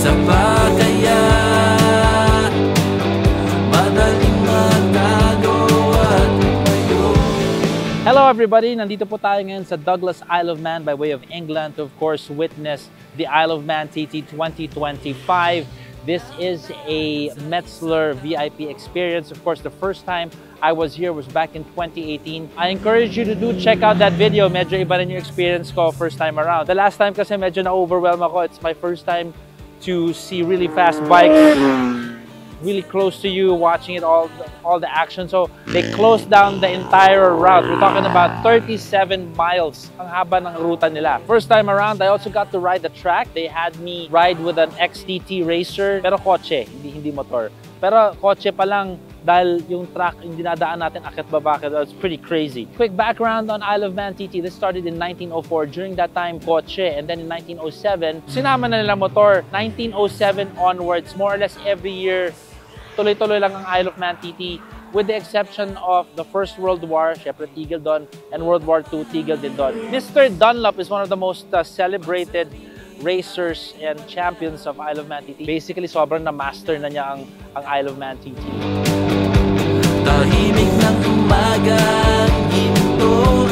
Isa pa kaya madaling magtago at tumayo. Hello everybody! Nandito po tayo ngayon sa Douglas Isle of Man by way of England to of course witness the Isle of Man TT 2025. This is a Metzler VIP experience. Of course, the first time I was here was back in 2018. I encourage you to check out that video. Medyo iba rin yung experience ko first time around. The last time kasi medyo na-overwhelm ako. It's my first time to see really fast bikes really close to you, watching it all the action. So they closed down the entire route. We're talking about 37 miles ang haba ng ruta nila. First time around, I also got to ride the track. They had me ride with an XTT racer, pero kotse, hindi motor. Pero kotse pa lang dahil yung track yung dinadaan natin akit baba, it's pretty crazy. Quick background on Isle of Man TT. This started in 1904. During that time, kotse. And then in 1907, sinama na nila motor. 1907 onwards, more or less every year, tuloy-tuloy lang ang Isle of Man TT, with the exception of the First World War, syempre tigil doon, and World War II, tigil din doon. Mr. Dunlop is one of the most celebrated racers and champions of Isle of Man TT. Basically, sobrang na-master na niya ang Isle of Man TT. Tahimik ng umaga, ginto.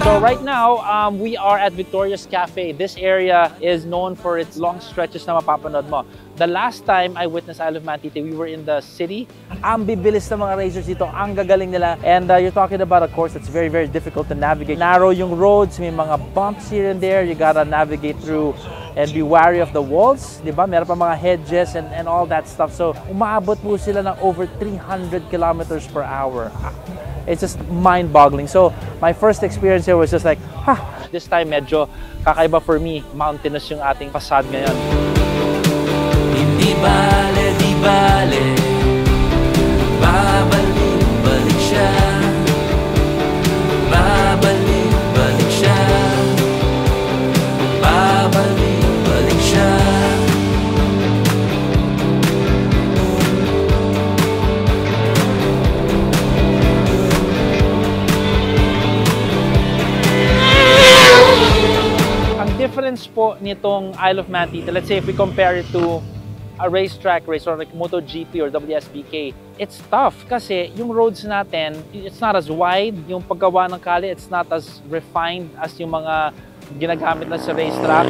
So right now, we are at Victoria's Cafe. This area is known for its long stretches na mapapanood mo. The last time I witnessed Isle of Man TT, we were in the city. Ang bibilis ng mga racers dito, ang gagaling nila. And you're talking about a course that's very, very difficult to navigate. Narrow yung roads, may mga bumps here and there. You gotta navigate through and be wary of the walls. Diba? Meron pa mga hedges and all that stuff. So umaabot po sila ng over 300 kilometers per hour. It's just mind-boggling. So my first experience here was just like, this time medyo kakaiba for me. Mountainous yung ating facade ngayon. Di bale, babalik siya. Babalik siya. Babalik siya. Ang difference po nitong Isle of Man TT, let's say if we compare it to a racetrack race or like MotoGP or WSBK, it's tough kasi yung roads natin, it's not as wide. Yung paggawa ng kali, it's not as refined as yung mga ginagamit na sa racetrack.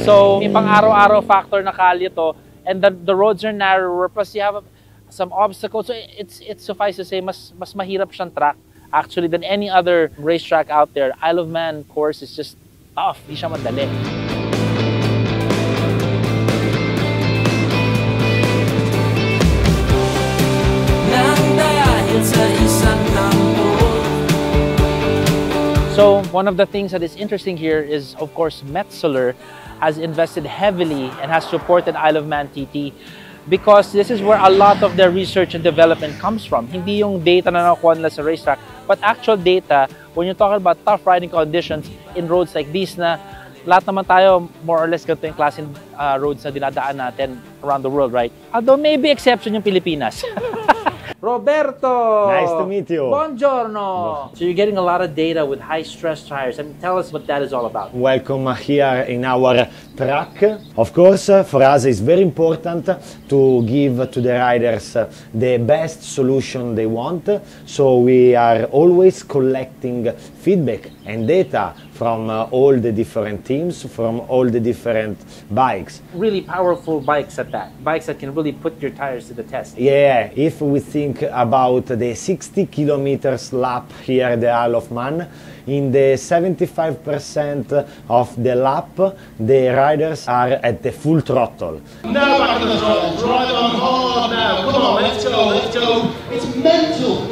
So, may pang-araw-araw factor na kali to, and the roads are narrower, plus you have some obstacles. So, it's suffice to say, mas mahirap siyang track actually than any other racetrack out there. Isle of Man course is just tough, di siya madali. So one of the things that is interesting here is, of course, Metzler has invested heavily and has supported Isle of Man TT because this is where a lot of their research and development comes from. Hindi yung data na nakuha nila sa racetrack, but actual data when you're talking about tough riding conditions in roads like these na lahat naman tayo more or less ganito yung klaseng roads na dinadaan natin around the world, right? Although maybe exception yung Pilipinas. Roberto! Nice to meet you. Buongiorno! So you're getting a lot of data with high-stress tires. I mean, tell us what that is all about. Welcome here in our track. Of course, for us it's very important to give to the riders the best solution they want. So we are always collecting feedback and data from all the different teams, from all the different bikes. Really powerful bikes at that. Bikes that can really put your tires to the test. Yeah, if we think about the 60 kilometers lap here at the Isle of Man, in the 75% of the lap, the riders are at the full throttle. Now back to the throttle, drive on hard now, come on, let's go. It's mental.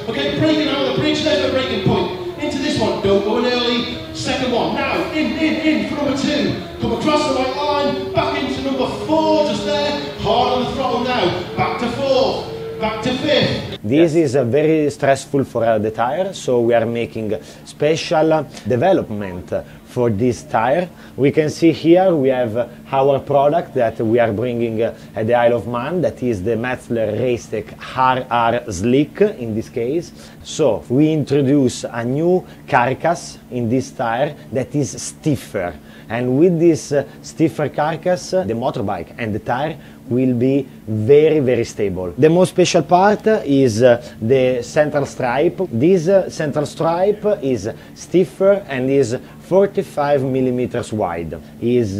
Okay, braking out of the bridge, there's the braking point. Into this one, don't go in early. Second one, now, in for number 2. Come across the white line, back into number 4, just there. Hard on the throttle now, back to 4th, back to 5th. This is very stressful for the tire, so we are making special development for this tire. We can see here we have our product that we are bringing at the Isle of Man, that is the Metzler Racetech RR Slick in this case. So we introduce a new carcass in this tire that is stiffer, and with this stiffer carcass the motorbike and the tire will be very stable. The most special part is the central stripe. This central stripe is stiffer and is 45 millimeters wide. Is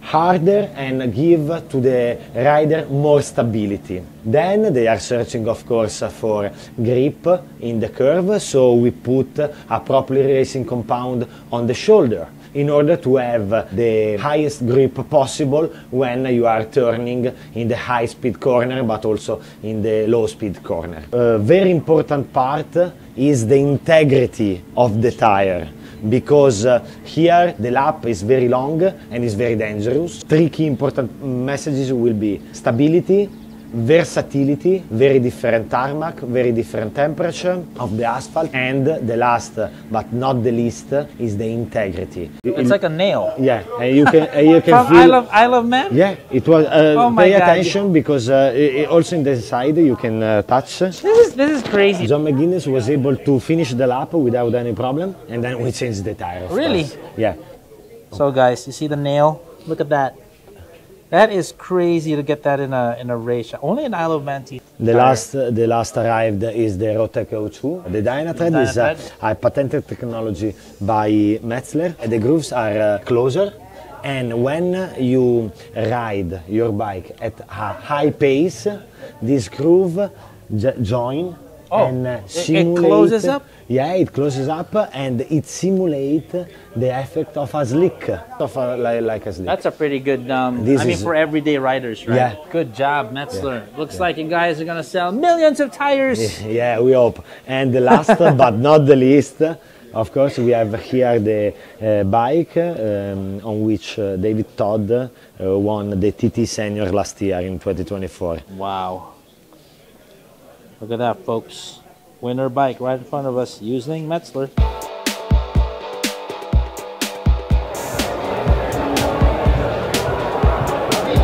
harder and give to the rider more stability. Then they are searching, of course, for grip in the curve, so we put a properly racing compound on the shoulder in order to have the highest grip possible when you are turning in the high speed corner, but also in the low speed corner. A very important part is the integrity of the tire, because here the lap is very long and is very dangerous. Three key important messages will be stability, versatility, very different tarmac, very different temperature of the asphalt, and the last but not the least is the integrity. It's like a nail. Yeah, and you can From feel. Isle of Man? Yeah, it was. Oh my pay God. attention, because also in the side you can touch. This is crazy. John McGuinness was able to finish the lap without any problem, and then we changed the tire. Really? Course. Yeah. So guys, you see the nail? Look at that. That is crazy to get that in a race. Only an Isle of Man team. The last arrived is the Rotec O2. The Dynatred is a patented technology by Metzler. The grooves are closer, and when you ride your bike at a high pace, this groove join and simulate. It closes up? Yeah, it closes up and it simulates the effect of a slick, like a slick. That's a pretty good, I mean, for everyday riders, right? Yeah. Good job, Metzler. Looks like you guys are going to sell millions of tires. Yeah, we hope. And the last but not the least, of course, we have here the bike on which David Todd won the TT Senior last year in 2024. Wow. Look at that, folks. Winner bike right in front of us using Metzler.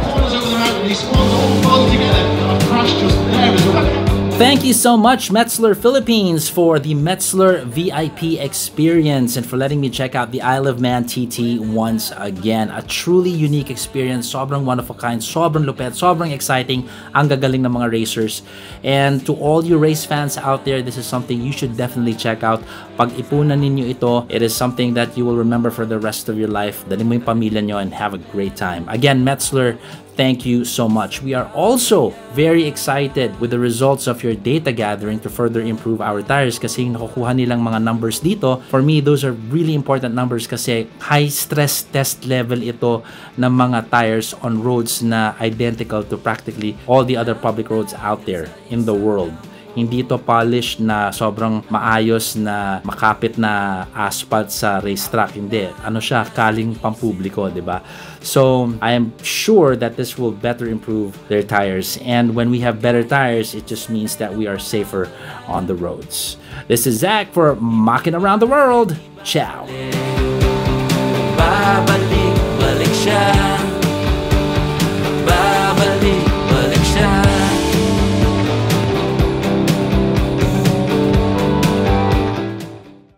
Corners over the mountain, these swans all fall together. I've crashed just there as well. Thank you so much, Metzler Philippines, for the Metzler VIP experience and for letting me check out the Isle of Man TT once again. A truly unique experience. Sobrang one of a kind, sobrang lupet, sobrang exciting, ang gagaling ng mga racers. And to all you race fans out there, this is something you should definitely check out. Pag ipunan ninyo ito, it is something that you will remember for the rest of your life. Dali mo yung pamilya nyo and have a great time. Again, Metzler, thank you so much. We are also very excited with the results of your data gathering to further improve our tires kasi nakukuha nilang mga numbers dito. For me, those are really important numbers kasi high stress test level ito ng mga tires on roads na identical to practically all the other public roads out there in the world. Hindi to polished na sobrang maayos na makapit na asphalt sa racetrack. Hindi. Ano siya, kaling pampubliko, di ba? So, I am sure that this will better improve their tires. And when we have better tires, it just means that we are safer on the roads. This is Zach for Makin Around the World. Ciao.